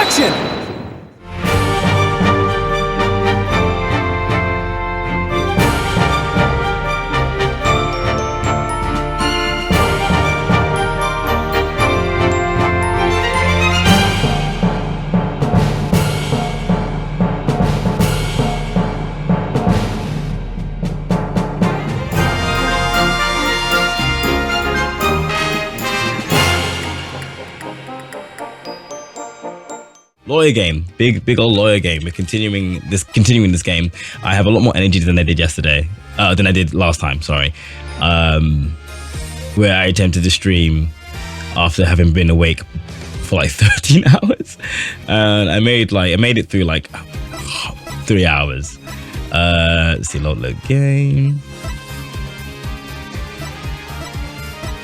Action! Lawyer game, big old lawyer game. We're continuing this game. I have a lot more energy than I did yesterday, than I did last time. Sorry, where I attempted to stream after having been awake for like 13 hours, and I made it through like 3 hours. Let's see, load game.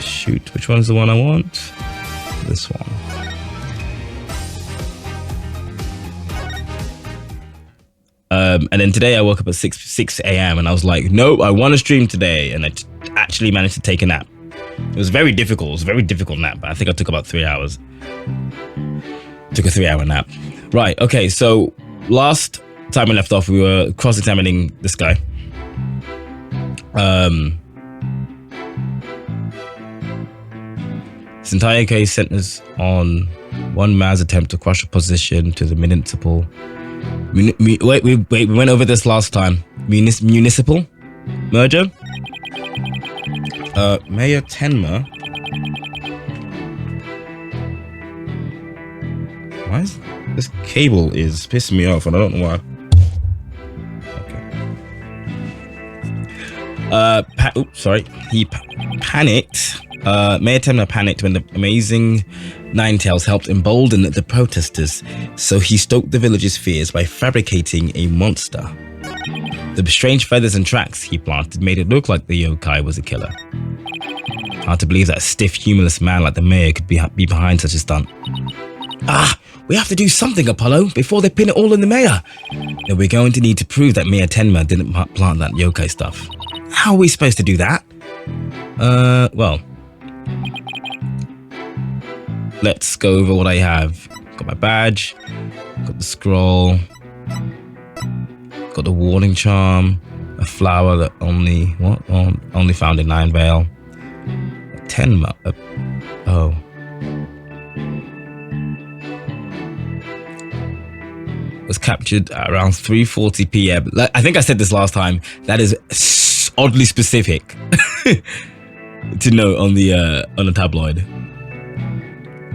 Shoot, which one's the one I want? This one. And then today I woke up at 6 a.m. and I was like, nope, I want to stream today. And I actually managed to take a nap. It was very difficult. It was a very difficult nap, but I think I took about 3 hours. Took a 3-hour nap. Right, okay, so last time we left off, we were cross-examining this guy. This entire case centers on one man's attempt to crush opposition to the municipal... Wait, we went over this last time. Municipal merger? Mayor Tenma. Why is this cable is pissing me off and I don't know why. Okay. Sorry. He panicked. Mayor Tenma panicked when the amazing Ninetales helped embolden the protesters, so he stoked the village's fears by fabricating a monster. The strange feathers and tracks he planted made it look like the yokai was a killer. Hard to believe that a stiff, humorless man like the mayor could be behind such a stunt. Ah, we have to do something, Apollo, before they pin it all on the mayor. And we're going to need to prove that Mayor Tenma didn't plant that yokai stuff. How are we supposed to do that? Well... Let's go over what I have. Got my badge, got the scroll, got the warning charm, a flower that only found in Nine Vale. 10 oh. Was captured at around 3:40 p.m. I think I said this last time. That is oddly specific to note on the tabloid.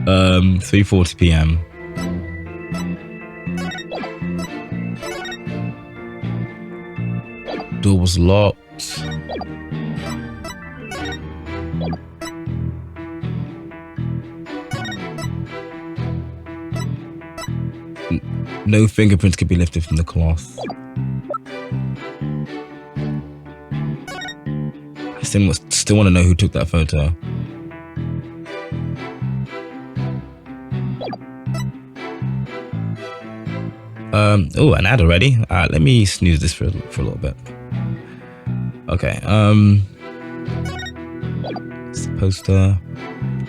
3:40 p.m. Door was locked. No fingerprints could be lifted from the cloth. I still want to know who took that photo. Oh, an ad already. Let me snooze this for a little bit. Okay. It's the poster.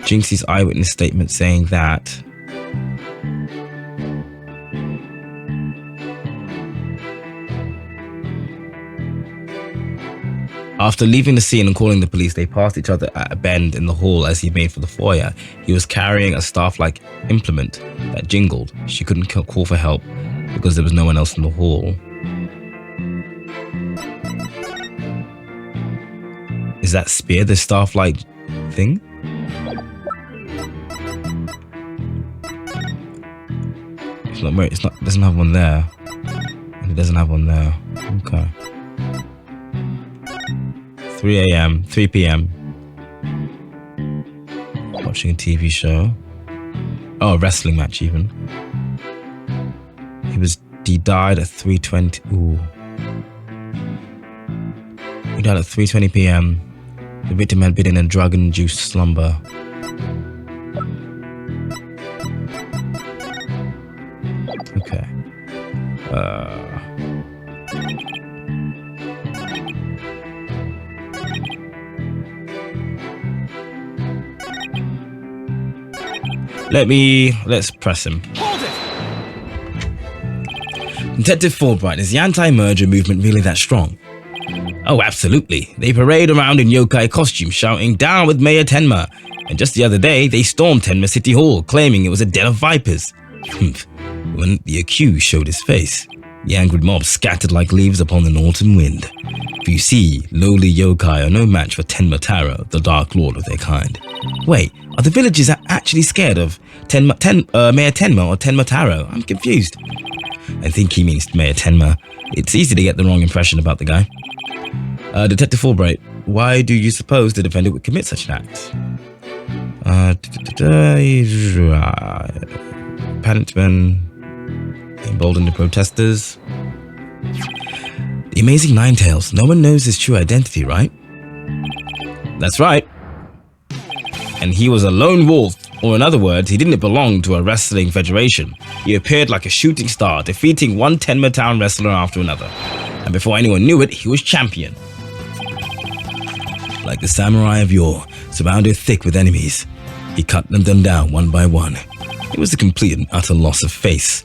Jinxie's eyewitness statement saying that after leaving the scene and calling the police, they passed each other at a bend in the hall as he made for the foyer. He was carrying a staff-like implement that jingled. She couldn't call for help because there was no one else in the hall. Is that spear the staff-like thing? It's not. It doesn't have one there. And it doesn't have one there. Okay. 3 a.m., 3 p.m. Watching a TV show. Oh, a wrestling match even. He died at 3:20. Ooh. He died at 3:20 p.m. The victim had been in a drug-induced slumber. Okay. Let's press him. Hold it! Detective Fulbright, is the anti-merger movement really that strong? Oh, absolutely. They parade around in yokai costumes shouting, "Down with Mayor Tenma." And just the other day, they stormed Tenma City Hall, claiming it was a den of vipers. When the accused showed his face, the angry mob scattered like leaves upon an autumn wind. For you see, lowly yokai are no match for Tenma Taro, the Dark Lord of their kind. Wait, are the villagers actually scared of Mayor Tenma or Tenma Taro? I'm confused. I think he means Mayor Tenma. It's easy to get the wrong impression about the guy. Detective Fulbright, why do you suppose the defendant would commit such an act? Panicked men, emboldened the protesters. The amazing Ninetales, no one knows his true identity, right? That's right. And he was a lone wolf, or in other words, he didn't belong to a wrestling federation. He appeared like a shooting star, defeating one Tenma Town wrestler after another. And before anyone knew it, he was champion. Like the samurai of yore, surrounded thick with enemies, he cut them down one by one. It was a complete and utter loss of face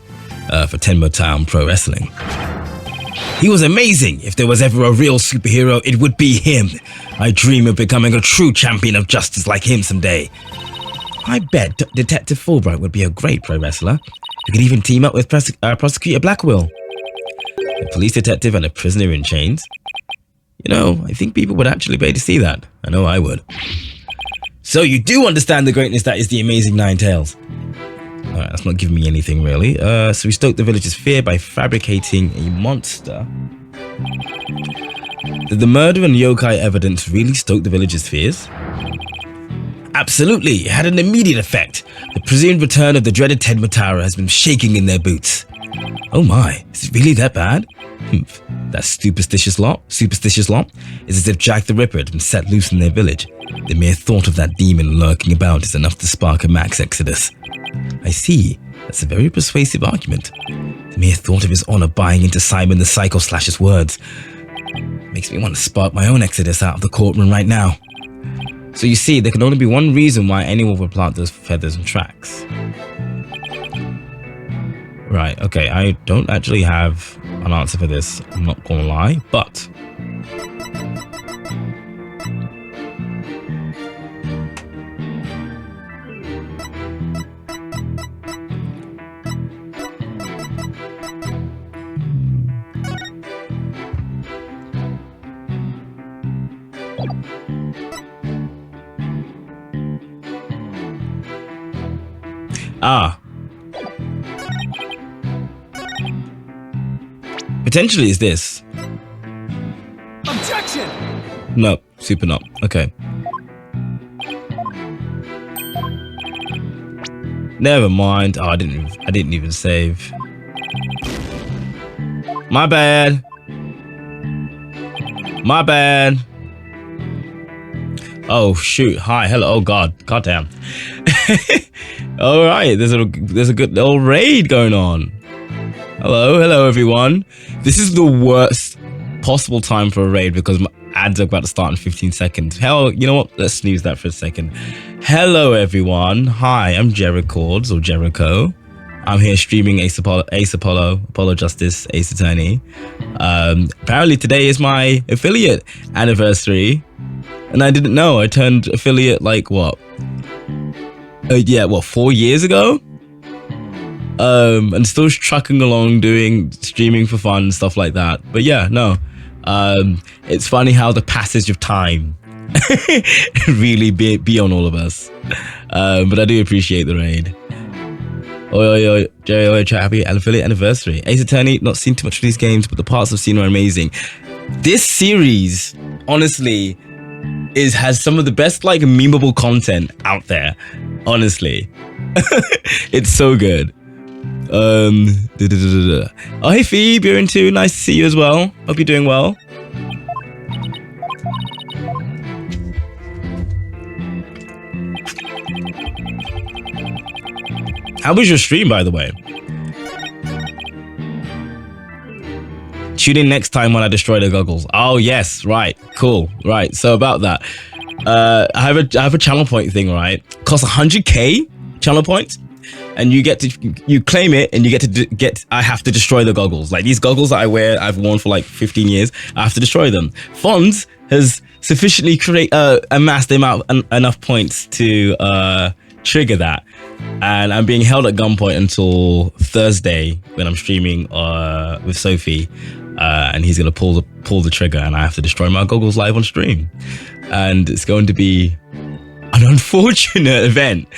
for Tenma Town Pro Wrestling. He was amazing. If there was ever a real superhero, it would be him. I dream of becoming a true champion of justice like him someday. I bet Detective Fulbright would be a great pro wrestler. He could even team up with Prosecutor Blackwell, a police detective and a prisoner in chains. You know, I think people would actually pay to see that. I know I would. So you do understand the greatness that is the amazing Ninetales. Alright, that's not giving me anything really. So we stoked the villagers' fear by fabricating a monster. Did the murder and yokai evidence really stoke the villagers' fears? Absolutely, it had an immediate effect. The presumed return of the dreaded Tenma Tower has been shaking in their boots. Oh my, is it really that bad? That superstitious lot is as if Jack the Ripper had been set loose in their village. The mere thought of that demon lurking about is enough to spark a max exodus. I see, that's a very persuasive argument. The mere thought of his honor buying into Simon the Psycho Slasher's words makes me want to spark my own exodus out of the courtroom right now. So you see, there can only be one reason why anyone would plant those feathers and tracks. Right, okay, I don't actually have an answer for this, I'm not gonna lie, but potentially is this. Objection! No, super not. Okay. Never mind. Oh, I didn't even save. My bad. My bad. Oh shoot. Hi. Hello. Oh god. God damn. All right. There's a good old raid going on. Hello everyone. This is the worst possible time for a raid because my ads are about to start in 15 seconds. Hell, you know what? Let's snooze that for a second. Hello everyone. Hi, I'm Jerichords or Jericho. I'm here streaming Ace Apollo, Apollo Justice, Ace Attorney. Apparently today is my affiliate anniversary, and I didn't know. I turned affiliate like what? 4 years ago? And still trucking along doing streaming for fun and stuff like that. But yeah, no. It's funny how the passage of time really be on all of us. But I do appreciate the raid. Oi, Jerry, happy affiliate anniversary. Ace Attorney, not seen too much of these games, but the parts I've seen are amazing. This series, honestly, has some of the best like memeable content out there. Honestly. It's so good. Oh hey Phoebe, you're in too. Nice to see you as well. Hope you're doing well. How was your stream, by the way? Tune in next time when I destroy the goggles. Oh yes, right, cool, right. So about that, I have a channel point thing, right? Costs 100k channel points. and you claim it, and you I have to destroy the goggles. Like these goggles that I wear, I've worn for like 15 years. I have to destroy them. Fonz has sufficiently amassed enough points to trigger that, and I'm being held at gunpoint until Thursday when I'm streaming with Sophie, and he's gonna pull the trigger, and I have to destroy my goggles live on stream, and it's going to be an unfortunate event.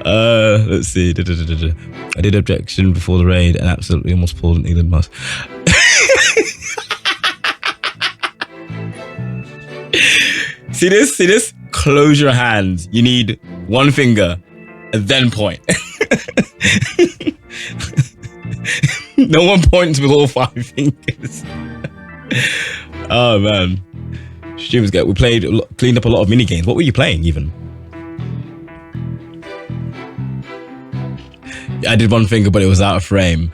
Let's see. I did objection before the raid and absolutely almost pulled an Elon Musk. See this? Close your hands. You need one finger and then point. No one points with all 5 fingers. Oh man. Streamers we cleaned up a lot of mini games. What were you playing even? I did one finger, but it was out of frame.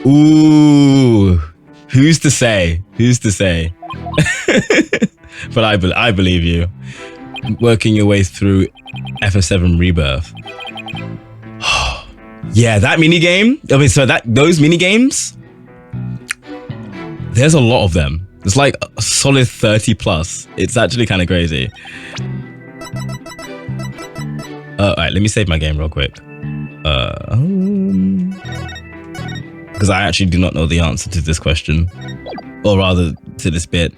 Ooh, who's to say? But I believe you. Working your way through FF7 Rebirth. Yeah, that mini game. I mean, so those mini games. There's a lot of them. It's like a solid 30 plus. It's actually kind of crazy. All right, let me save my game real quick. Because I actually do not know the answer to this question, or rather to this bit.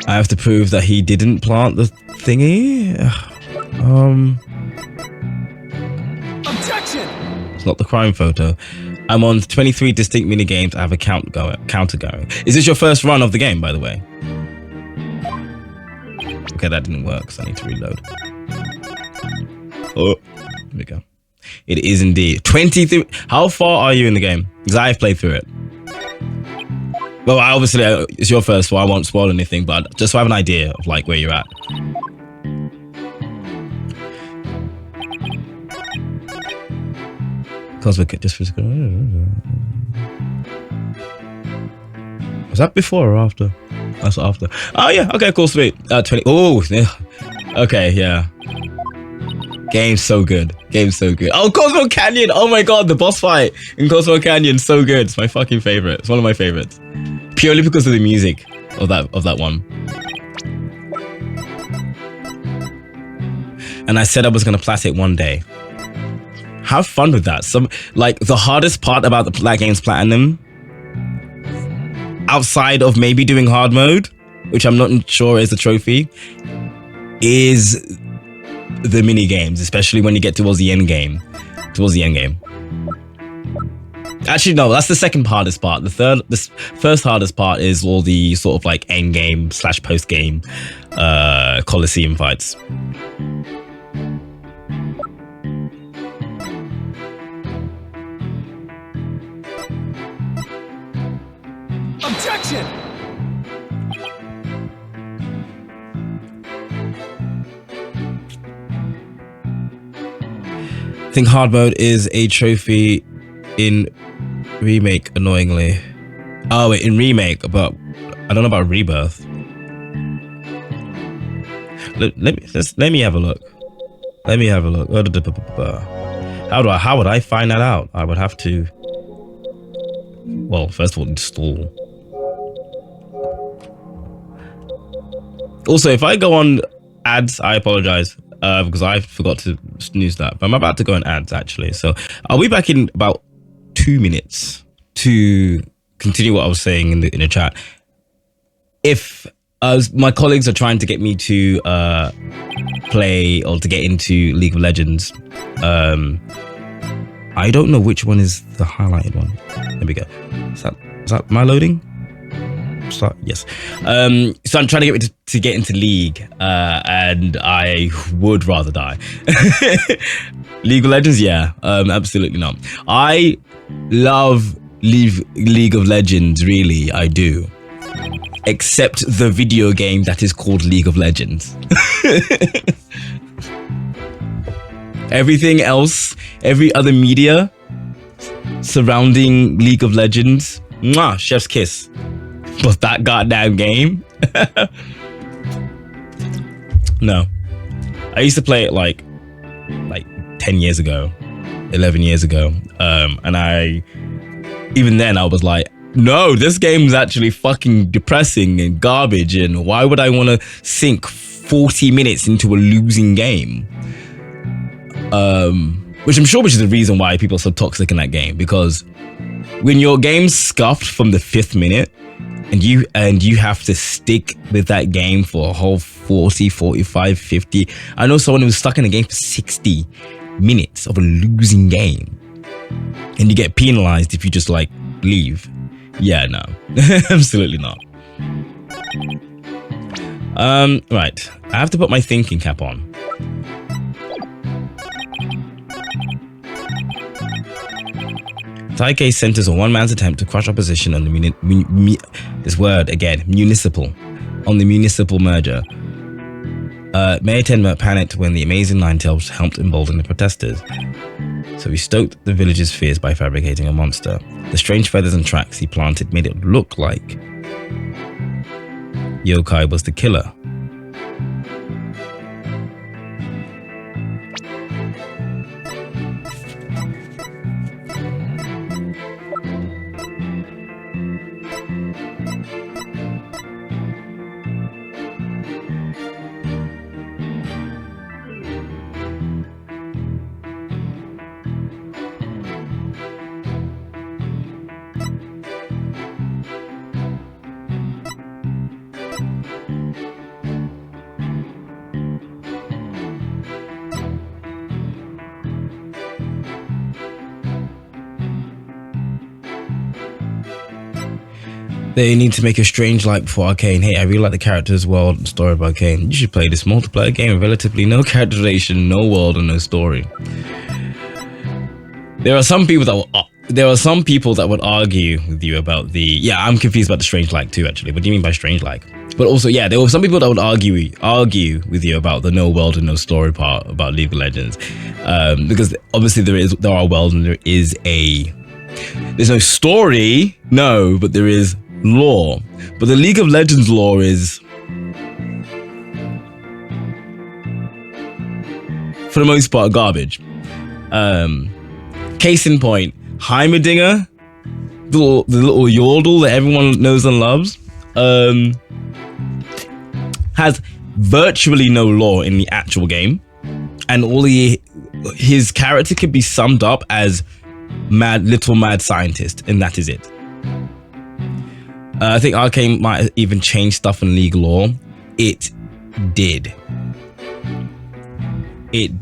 I have to prove that he didn't plant the thingy. Objection! It's not the crime photo. I'm on 23 distinct mini games. I have a counter going. Is this your first run of the game, by the way? Okay, that didn't work, so I need to reload. Oh, there we go. It is indeed 23. How far are you in the game? Because I've played through it. Well, obviously it's your first, so I won't spoil anything, but just so I have an idea of like where you're at. Cosmic, just physical. Was that before or after? That's after. Oh yeah, okay, cool, sweet. 20. Oh, yeah. Okay, yeah. Game's so good. Oh, Cosmo Canyon. Oh my god, the boss fight in Cosmo Canyon, so good. It's my fucking favorite. It's one of my favorites. Purely because of the music of that one. And I said I was gonna plat it one day. Have fun with that. Like the hardest part about that game's platinum, outside of maybe doing hard mode, which I'm not sure is the trophy, is the mini games, especially when you get towards the end game. Actually, no, that's the second hardest part. The first hardest part is all the sort of like end game / post game Coliseum fights. Objection! I think hard mode is a trophy in remake, annoyingly. Oh wait, in remake, but I don't know about rebirth. Let me have a look. How would I find that out? I would have to, well, first of all, install. Also, if I go on ads, I apologize. Because I forgot to snooze that, but I'm about to go on ads actually. So I'll be back in about 2 minutes to continue what I was saying in the chat. If my colleagues are trying to get me to play or to get into League of Legends, I don't know which one is the highlighted one. There we go. Is that my loading? Start, yes. So I'm trying to get me to get into League, and I would rather die. League of Legends, yeah, absolutely not. I love League of Legends, really, I do. Except the video game that is called League of Legends. Everything else, every other media surrounding League of Legends, mwah, chef's kiss. But that goddamn game, no. I used to play it like 10 years ago, 11 years ago. And even then I was like, no, this game's actually fucking depressing and garbage, and why would I want to sink 40 minutes into a losing game? Which I'm sure is the reason why people are so toxic in that game, because when your game's scuffed from the 5th minute and you have to stick with that game for a whole 40, 45, 50. I know someone who was stuck in a game for 60 minutes of a losing game, and you get penalized if you just like leave. Yeah, no, absolutely not. Right, I have to put my thinking cap on. Taike centers on one man's attempt to crush opposition on the municipal merger. Mayor Tenma panicked when the amazing Ninetales helped embolden the protesters. So he stoked the villagers' fears by fabricating a monster. The strange feathers and tracks he planted made it look like Yokai was the killer. They need to make a strange light before Arcane. Hey, I really like the characters, world, and story of Arcane. You should play this multiplayer game with relatively no characterization, no world, and no story. There are some people that would argue with you about the. Yeah, I'm confused about the strange like too. Actually, what do you mean by strange like? But also, yeah, there were some people that would argue with you about the no world and no story part about League of Legends, because obviously there are worlds and there's no story, no, but there is lore. But the League of Legends lore is, for the most part, garbage. Case in point, Heimerdinger, the little Yordle that everyone knows and loves, has virtually no lore in the actual game, and his character could be summed up as little mad scientist, and that is it. I think Arcane might even change stuff in League lore. It did. They've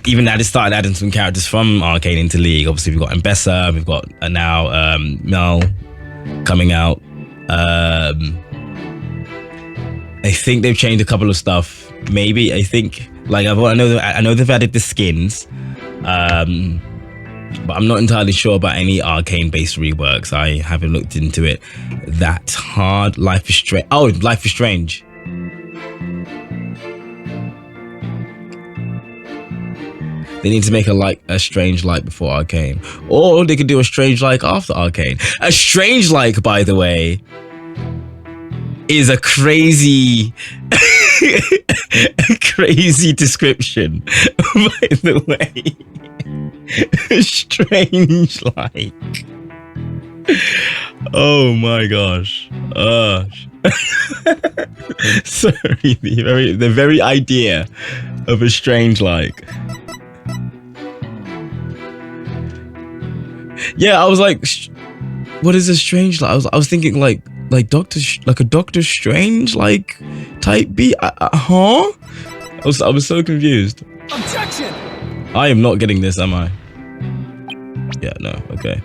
even started adding some characters from Arcane into League. Obviously, we've got Mbessa, we've got now Mel coming out. I think they've changed a couple of stuff. Maybe I know they've added the skins. But I'm not entirely sure about any Arcane-based reworks. I haven't looked into it that hard. Life is Strange. Oh, Life is Strange. They need to make a strange like before Arcane, or they could do a strange like after Arcane. A strange like, by the way, is a crazy, crazy description. By the way. Strange like. Oh my gosh. Sorry, the very idea of a strange like. Yeah, I was like, what is a strange like? I was thinking like a Doctor Strange like type beat. Huh? I was so confused. Objection! I am not getting this, am I? Yeah, no, okay.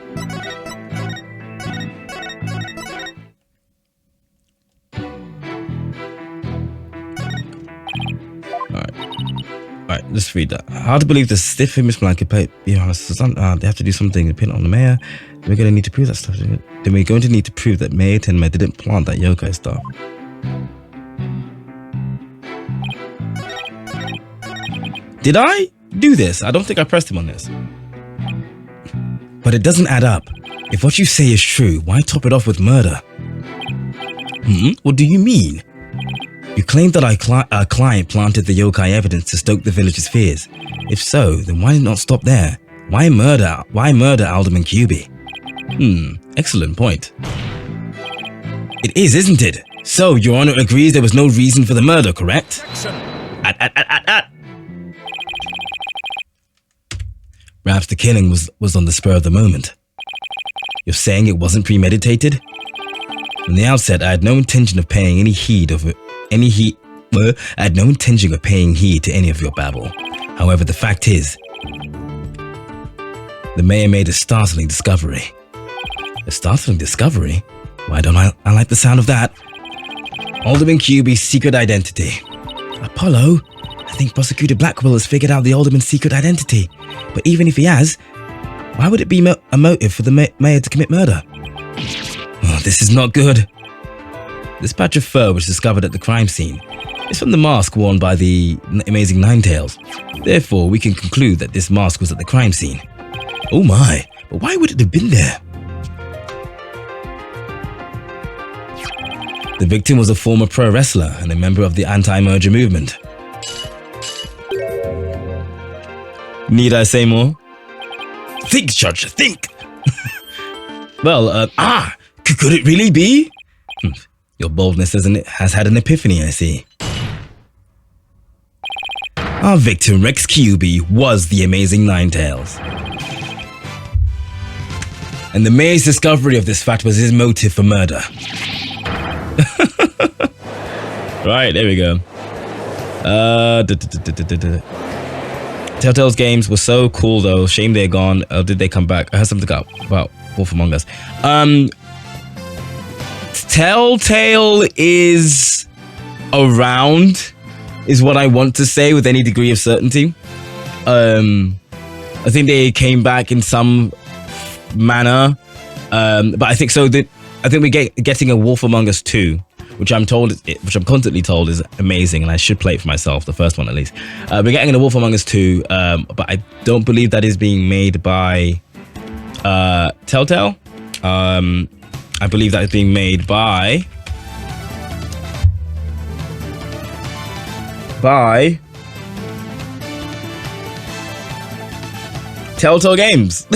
Alright, let's read that. Hard to believe the stiff image plan could be honest. They have to do something to pin on the mayor. We're going to need to prove that stuff. Then we're going to need to prove that Mayor Tenma didn't plant that yokai stuff. Did I do this? I don't think I pressed him on this. But it doesn't add up. If what you say is true, why top it off with murder? What do you mean? You claimed that our client planted the yokai evidence to stoke the village's fears. If so, then why not stop there? Why murder? Why murder Alderman QB? Excellent point. It is, isn't it? So, Your Honor agrees there was no reason for the murder, correct? Perhaps the killing was on the spur of the moment. You're saying it wasn't premeditated? From the outset, I had no intention of paying heed to any of your babble. However, the fact is, the mayor made a startling discovery. A startling discovery? Why don't I like the sound of that? Alderman QB's secret identity. Apollo, I think Prosecutor Blackwell has figured out the Alderman's secret identity. But even if he has, why would it be a motive for the mayor to commit murder? Oh, this is not good. This patch of fur was discovered at the crime scene. It's from the mask worn by the amazing Ninetales. Therefore, we can conclude that this mask was at the crime scene. Oh my, but why would it have been there? The victim was a former pro wrestler and a member of the anti-merger movement. Need I say more? Think, Judge, think! Well, could it really be? Your boldness has had an epiphany, I see. Our victim, Rex QB, was the amazing Ninetales. And the mayor's discovery of this fact was his motive for murder. Right, there we go. Telltale's games were so cool though. Shame they're gone. Did they come back? I heard something about Wolf Among Us. Telltale is around, is what I want to say with any degree of certainty. I think they came back in some manner, but I think so. I think we're getting a Wolf Among Us 2, which I'm constantly told is amazing, and I should play it for myself, the first one at least. We're getting a Wolf Among Us 2, but I don't believe that is being made by Telltale. I believe that is being made by Telltale Games.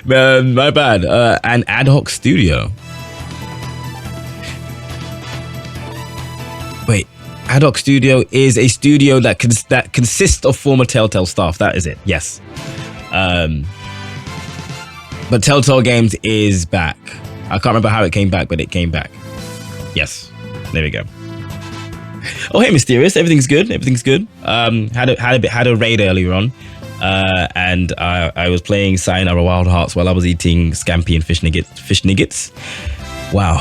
My bad. An ad hoc studio. Wait, ad hoc studio is a studio that consists of former Telltale staff. That is it. Yes. But Telltale Games is back. I can't remember how it came back, but it came back. Yes. There we go. Oh, hey, Mysterious. Everything's good. Everything's good. Had a raid earlier on. And I was playing Sayonara Wild Hearts while I was eating scampi and fish nuggets. Wow.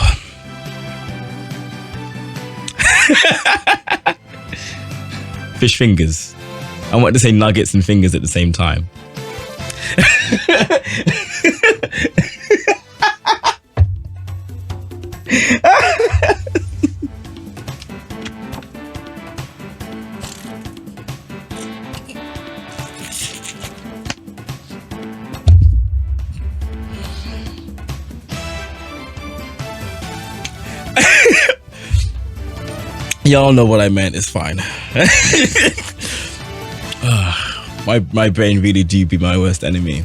Fish fingers. I wanted to say nuggets and fingers at the same time. Y'all know what I meant. It's fine. My brain really do be my worst enemy.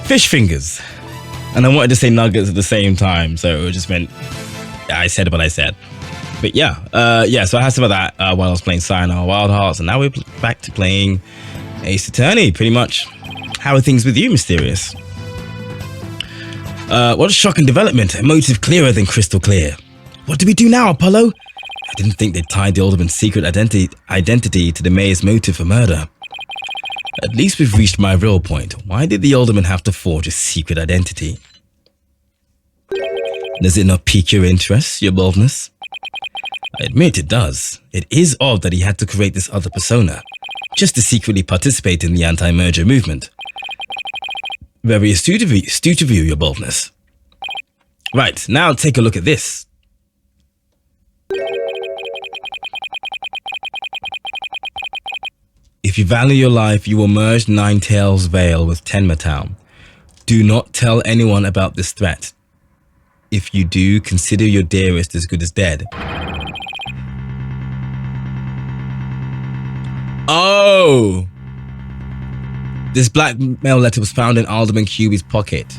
Fish fingers. And I wanted to say nuggets at the same time, so it just meant I said what I said. But yeah, so I had some of that while I was playing Sayonara Wild Hearts, and now we're back to playing Ace Attorney, pretty much. How are things with you, Mysterious? What a shocking development. A motive clearer than crystal clear. What do we do now, Apollo? I didn't think they'd tied the Alderman's secret identity to the mayor's motive for murder. At least we've reached my real point. Why did the Alderman have to forge a secret identity? Does it not pique your interest, your boldness? I admit it does. It is odd that he had to create this other persona, just to secretly participate in the anti-merger movement. Very astute of you, your boldness. Right, now take a look at this. If you value your life, you will merge Ninetales Vale with Tenma Town. Do not tell anyone about this threat. If you do, consider your dearest as good as dead. Oh! This blackmail letter was found in Alderman QB's pocket,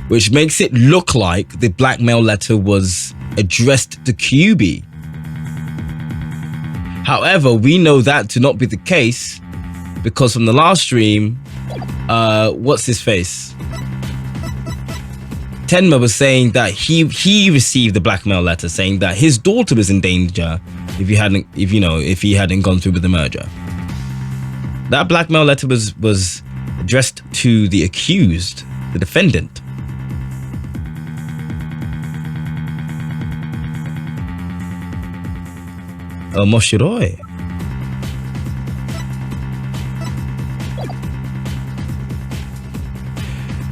which makes it look like the blackmail letter was addressed to QB. However, we know that to not be the case because from the last stream, what's his face? Tenma was saying that he received the blackmail letter saying that his daughter was in danger if he hadn't gone through with the murder. That blackmail letter was addressed to the accused, the defendant. Moshiroi.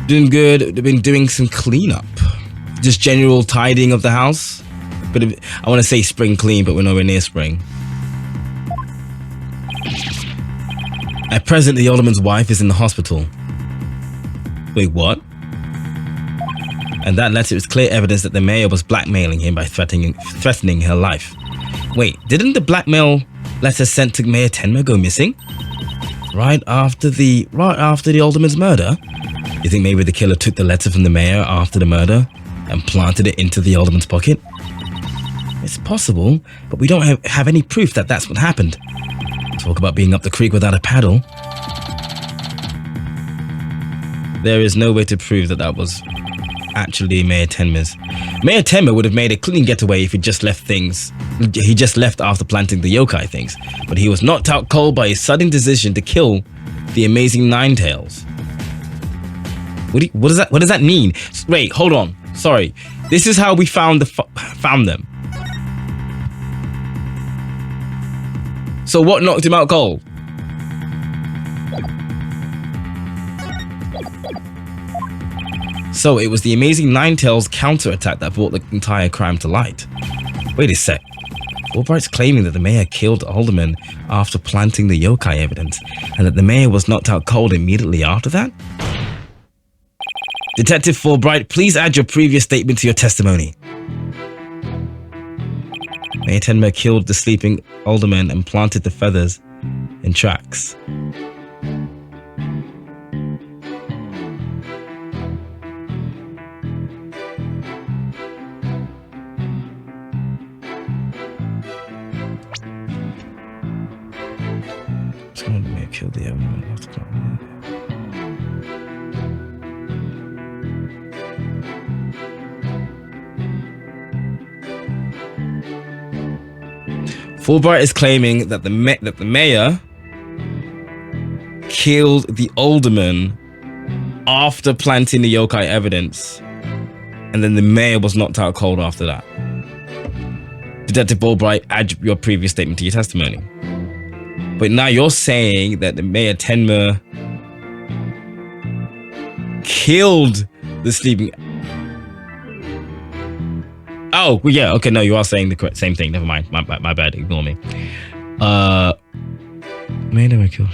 Doing good. They've been doing some cleanup, just general tidying of the house. But I want to say spring clean, but we're nowhere near spring. At present, the alderman's wife is in the hospital. Wait, what? And that letter is clear evidence that the mayor was blackmailing him by threatening her life. Wait, didn't the blackmail letter sent to Mayor Tenma go missing? Right after the alderman's murder? You think maybe the killer took the letter from the mayor after the murder and planted it into the alderman's pocket? It's possible, but we don't have any proof that that's what happened. Talk about being up the creek without a paddle. There is no way to prove that that was actually Mayor Tenma's. Mayor Tenma would have made a clean getaway if he just left after planting the yokai things, but he was knocked out cold by his sudden decision to kill the amazing Ninetales. What does that mean? Wait, hold on. Sorry. This is how we found them. So what knocked him out cold? So it was the amazing Ninetales counterattack that brought the entire crime to light. Wait a sec. Albright's claiming that the mayor killed Alderman after planting the yokai evidence, and that the mayor was knocked out cold immediately after that? Detective Fulbright, please add your previous statement to your testimony. Mayor Tenma killed the sleeping alderman and planted the feathers in tracks. Someone may have killed the alderman after planting. Fulbright is claiming that the mayor killed the alderman after planting the yokai evidence, and then the mayor was knocked out cold after that. Detective Fulbright, add your previous statement to your testimony. But now you're saying that the Mayor Tenma killed the sleeping... Oh, well, yeah, okay, no, you are saying the correct same thing. Never mind. My bad, ignore me. Mayor Tenma killed...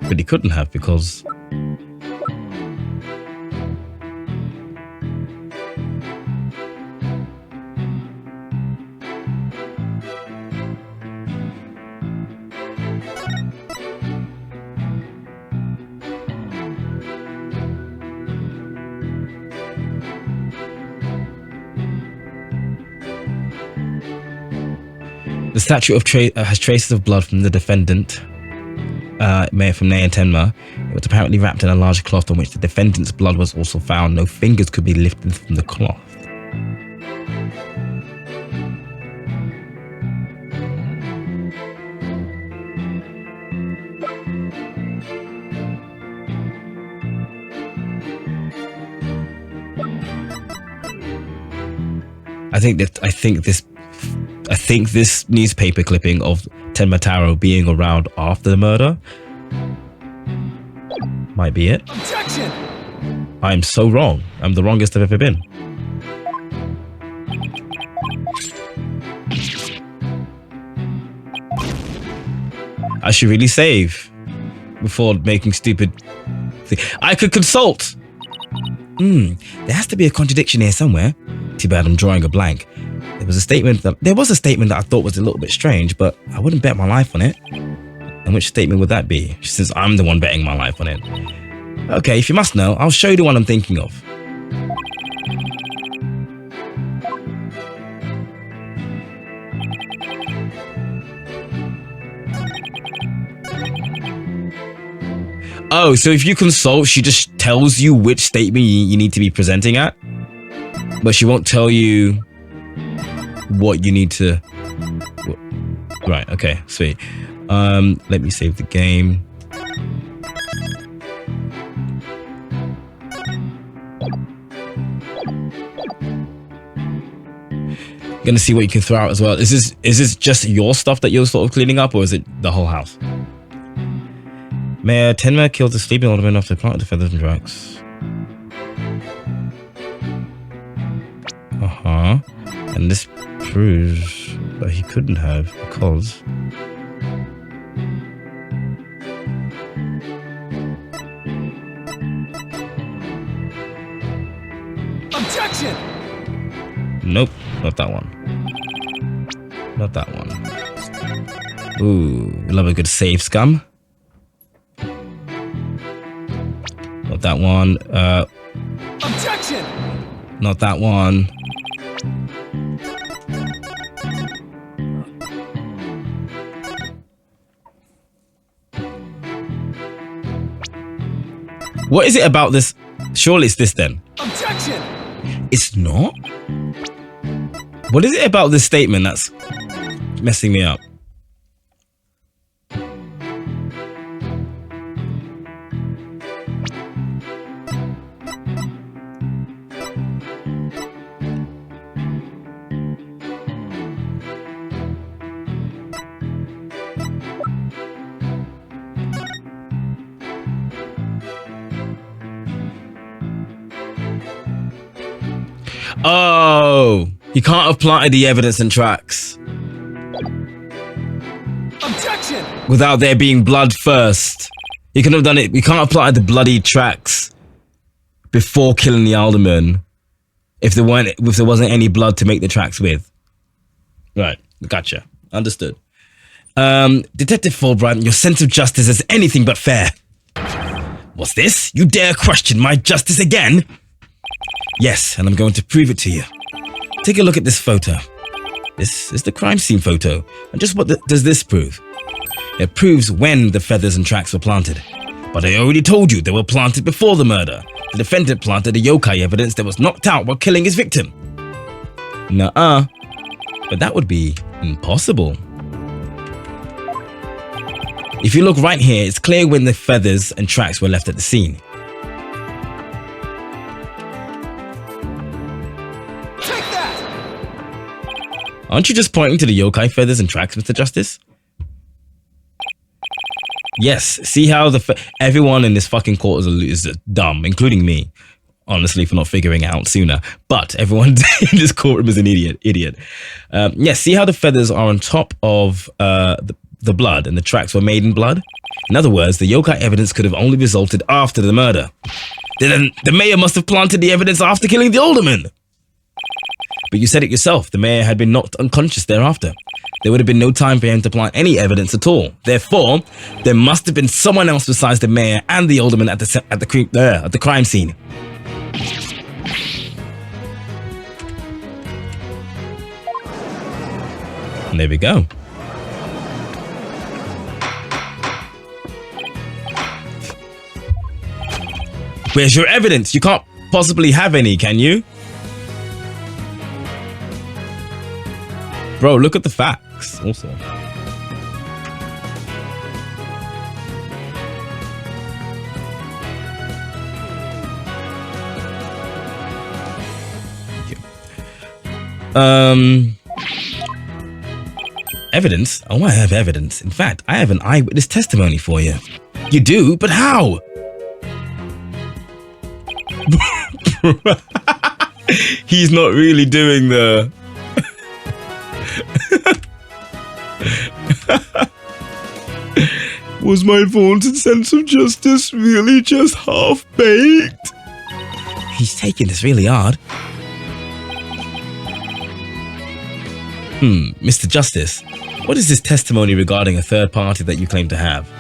But he couldn't have, because... The statue has traces of blood from the defendant, from Mayor Tenma. It was apparently wrapped in a large cloth on which the defendant's blood was also found. No fingers could be lifted from the cloth. I think this newspaper clipping of Tenma Taro being around after the murder might be it. Objection! I'm so wrong. I'm the wrongest I've ever been. I should really save. before making stupid things. I could consult. There has to be a contradiction here somewhere. Too bad I'm drawing a blank. There was a statement that I thought was a little bit strange, but I wouldn't bet my life on it. And which statement would that be, since I'm the one betting my life on it? Okay, if you must know, I'll show you the one I'm thinking of. Oh, so if you consult, she just tells you which statement you need to be presenting at, but she won't tell you what you need to... Right, okay, sweet. Let me save the game. Gonna see what you can throw out as well. Is this just your stuff that you're sort of cleaning up, or is it the whole house? Mayor Tenma killed the sleeping alderman after planting the feathers and tracks. And this proves that he couldn't have, because objection! Nope, not that one. Not that one. Ooh, we love a good save scum. Not that one. Objection! Not that one. What is it about this? Surely it's this then. Objection! It's not? What is it about this statement that's messing me up? Oh, he can't have planted the evidence and tracks. Objection! Without there being blood first. He couldn't have done it. We can't have planted the bloody tracks before killing the alderman if there wasn't any blood to make the tracks with. Right, gotcha. Understood. Detective Fulbright, your sense of justice is anything but fair. What's this? You dare question my justice again? Yes, and I'm going to prove it to you. Take a look at this photo. This is the crime scene photo. And just what does this prove? It proves when the feathers and tracks were planted. But I already told you they were planted before the murder. The defendant planted the yokai evidence that was knocked out while killing his victim. Nuh-uh. But that would be impossible. If you look right here, it's clear when the feathers and tracks were left at the scene. Aren't you just pointing to the yokai feathers and tracks, Mr. Justice? Yes, see how everyone in this fucking court is dumb, including me, honestly, for not figuring out sooner. But everyone in this courtroom is an idiot. Yes, see how the feathers are on top of the blood and the tracks were made in blood? In other words, the yokai evidence could have only resulted after the murder. Then the mayor must have planted the evidence after killing the alderman. But you said it yourself, the mayor had been knocked unconscious thereafter. There would have been no time for him to plant any evidence at all. Therefore, there must have been someone else besides the mayor and the alderman at the crime scene. And there we go. Where's your evidence? You can't possibly have any, can you? Bro, look at the facts also. Evidence? Oh, I have evidence. In fact, I have an eyewitness testimony for you. You do? But how? He's not really doing the... Was my vaunted sense of justice really just half-baked? He's taking this really hard. Mr. Justice, what is this testimony regarding a third party that you claim to have?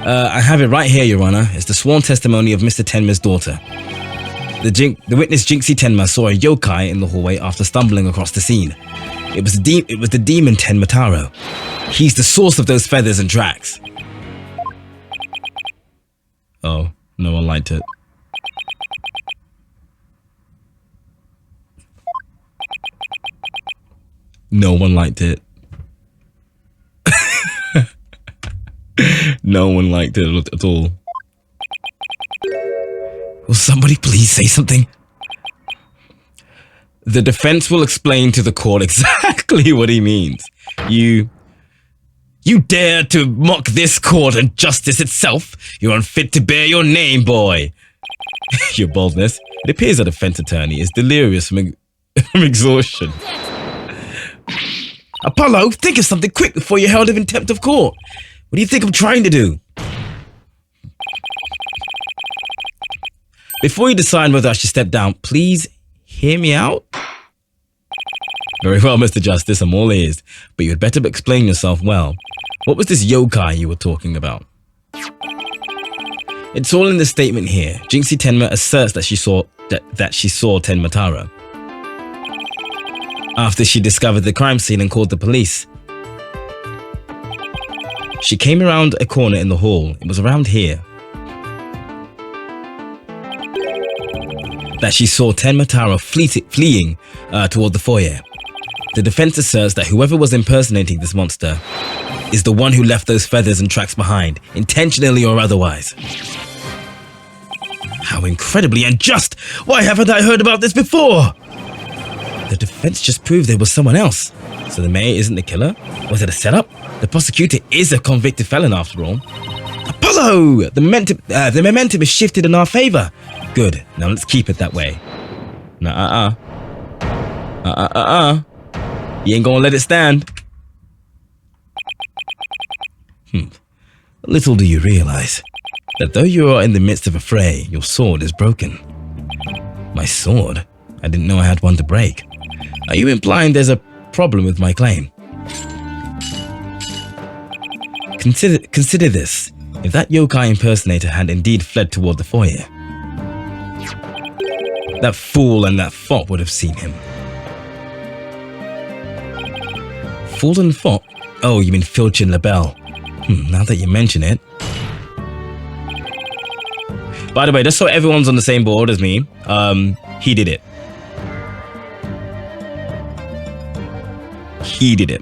I have it right here, Your Honor. It's the sworn testimony of Mr. Tenma's daughter. The witness Jinxie Tenma saw a yokai in the hallway after stumbling across the scene. It was the demon Tenma Taro. He's the source of those feathers and tracks. Oh, no one liked it. No one liked it. No one liked it at all. Will somebody please say something? The defense will explain to the court exactly what he means. You dare to mock this court and justice itself? You're unfit to bear your name, boy. Your boldness. It appears a defense attorney is delirious from exhaustion. Apollo, think of something quick before you're held in contempt of court. What do you think I'm trying to do? Before you decide whether I should step down, please hear me out. Very well, Mr. Justice, I'm all ears. But you had better explain yourself well. What was this yokai you were talking about? It's all in the statement here. Jinxie Tenma asserts that she saw Tenma Taro after she discovered the crime scene and called the police. She came around a corner in the hall. It was around here that she saw Tenma Taro fleeing toward the foyer. The defense asserts that whoever was impersonating this monster is the one who left those feathers and tracks behind, intentionally or otherwise. How incredibly unjust! Why haven't I heard about this before? The defense just proved there was someone else. So the mayor isn't the killer? Was it a setup? The prosecutor is a convicted felon after all. Apollo! The momentum is shifted in our favor. Good. Now let's keep it that way. You ain't gonna let it stand. Little do you realize that though you are in the midst of a fray, your sword is broken. My sword? I didn't know I had one to break. Are you implying there's a problem with my claim? Consider this. If that yokai impersonator had indeed fled toward the foyer, that fool and that fop would have seen him. Fool and fop? Oh, you mean Filch and LaBelle. Now that you mention it. By the way, just so everyone's on the same board as me, he did it. He did it.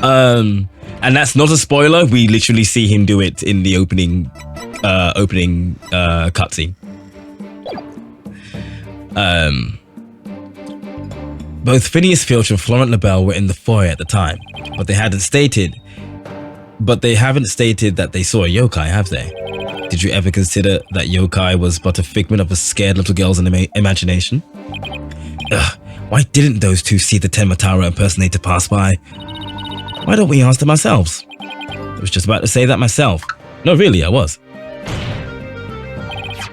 And that's not a spoiler. We literally see him do it in the opening cutscene. Both Phineas Filch and Florent LaBelle were in the foyer at the time, but they haven't stated that they saw a yokai, have they? Did you ever consider that yokai was but a figment of a scared little girl's imagination? Ugh, why didn't those two see the Tenma Taro impersonator pass by? Why don't we ask them ourselves? I was just about to say that myself. No, really, I was.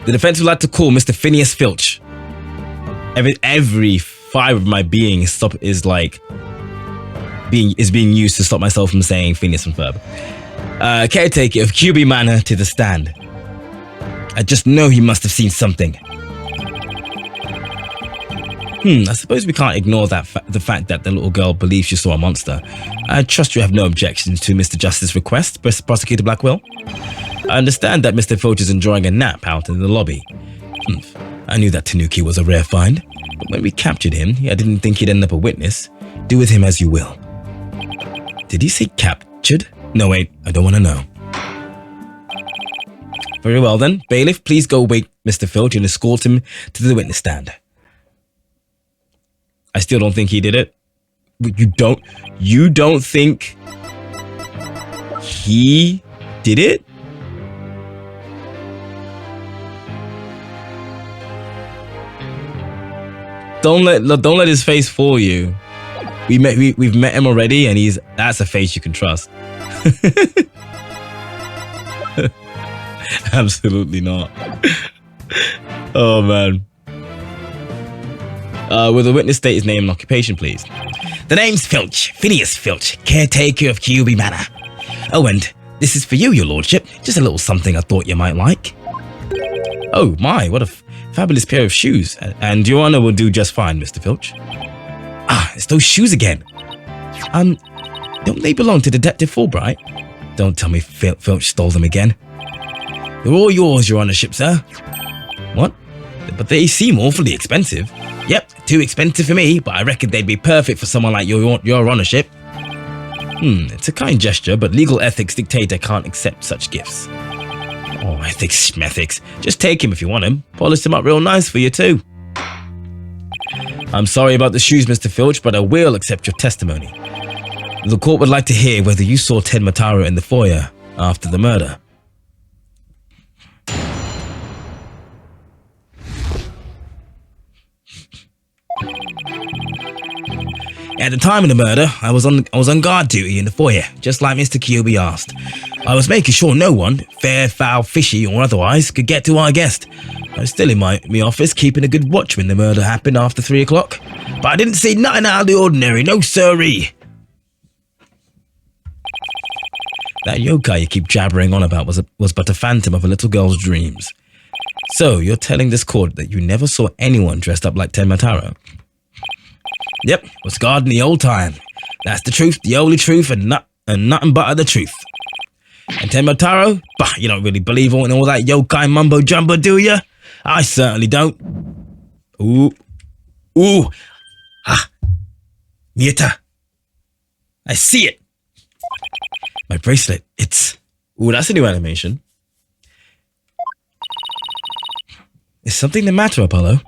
The defense would like to call Mr. Phineas Filch. Every fiber of my being is being used to stop myself from saying Phineas and Ferb. Caretaker of QB Manor to the stand. I just know he must have seen something. I suppose we can't ignore the fact that the little girl believes she saw a monster. I trust you have no objections to Mr. Justice's request, Prosecutor Blackwell. I understand that Mr. Filch is enjoying a nap out in the lobby. I knew that Tanuki was a rare find, but when we captured him, I didn't think he'd end up a witness. Do with him as you will. Did he say captured? No, wait, I don't want to know. Very well then. Bailiff, please go wake Mr. Filch and escort him to the witness stand. I still don't think he did it. You don't think he did it? Don't let his face fool you. We've met him already, and that's a face you can trust. Absolutely not. Oh man. Will the witness state his name and occupation, please? The name's Filch, Phineas Filch, caretaker of QB Manor. Oh, and this is for you, your lordship. Just a little something I thought you might like. Oh my, what a fabulous pair of shoes. And your honor will do just fine, Mr. Filch. Ah, it's those shoes again. Don't they belong to Detective Fulbright? Don't tell me Filch stole them again. They're all yours, your honorship, sir. What? But they seem awfully expensive. Yep, too expensive for me, but I reckon they'd be perfect for someone like your honorship. It's a kind gesture, but legal ethics dictate I can't accept such gifts. Oh, ethics schmethics. Just take him if you want him. Polish him up real nice for you too. I'm sorry about the shoes, Mr. Filch, but I will accept your testimony. The court would like to hear whether you saw Ted Mataro in the foyer after the murder. At the time of the murder, I was on guard duty in the foyer, just like Mr. Kyobe asked. I was making sure no one, fair, foul, fishy, or otherwise, could get to our guest. I was still in my office, keeping a good watch when the murder happened after 3 o'clock. But I didn't see nothing out of the ordinary, no siree. That yokai you keep jabbering on about was but a phantom of a little girl's dreams. So, you're telling this court that you never saw anyone dressed up like Ted Mataro? Yep, was God in the old time. That's the truth, the only truth, and nothing but the truth. And Ted Mataro? Bah, you don't really believe in all that yokai mumbo jumbo, do you? I certainly don't. Ooh. Ah. Mieta. I see it. My bracelet, ooh, that's a new animation. Is something the matter, Apollo?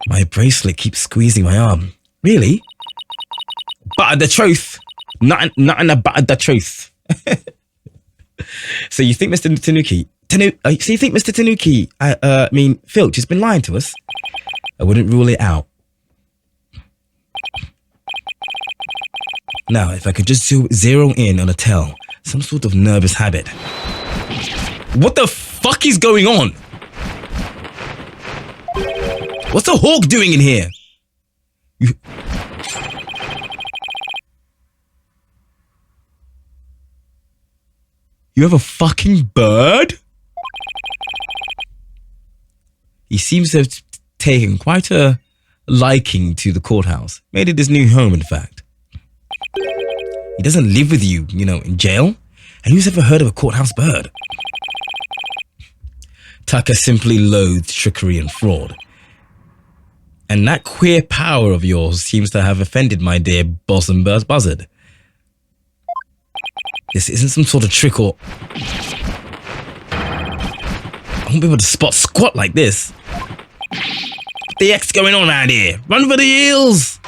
My bracelet keeps squeezing my arm. Really? But the truth. Nothing but the truth. So you think Mr. Tanuki, Filch has been lying to us? I wouldn't rule it out. Now, if I could just zero in on a tell, some sort of nervous habit. What the fuck is going on? What's the hawk doing in here? You have a fucking bird? He seems to have taken quite a liking to the courthouse. Made it his new home, in fact. He doesn't live with you, in jail. And who's ever heard of a courthouse bird? Tucker simply loathed trickery and fraud. And that queer power of yours seems to have offended my dear bosom buzzard. This isn't some sort of trick or... I won't be able to spot squat like this. What the heck's going on around here? Run for the hills!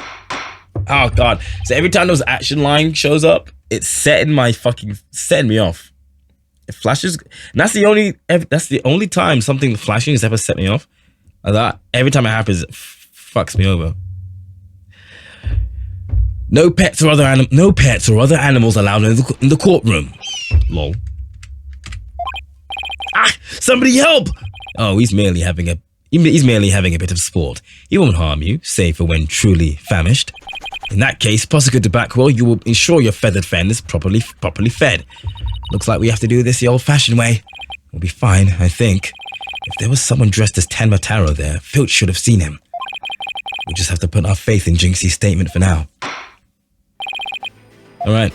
Oh god. So every time those action line shows up, it's setting me off. It flashes. And that's the only time something flashing has ever set me off. That every time it happens, it fucks me over. No pets or other animals allowed in the courtroom. Lol. Ah! Somebody help! Oh, he's merely having a bit of sport. He won't harm you, save for when truly famished. In that case, Prosecutor Backwell, you will ensure your feathered friend is properly fed. Looks like we have to do this the old-fashioned way. We'll be fine, I think. If there was someone dressed as Ted Mataro there, Filch should have seen him. We just have to put our faith in Jinxie's statement for now. All right.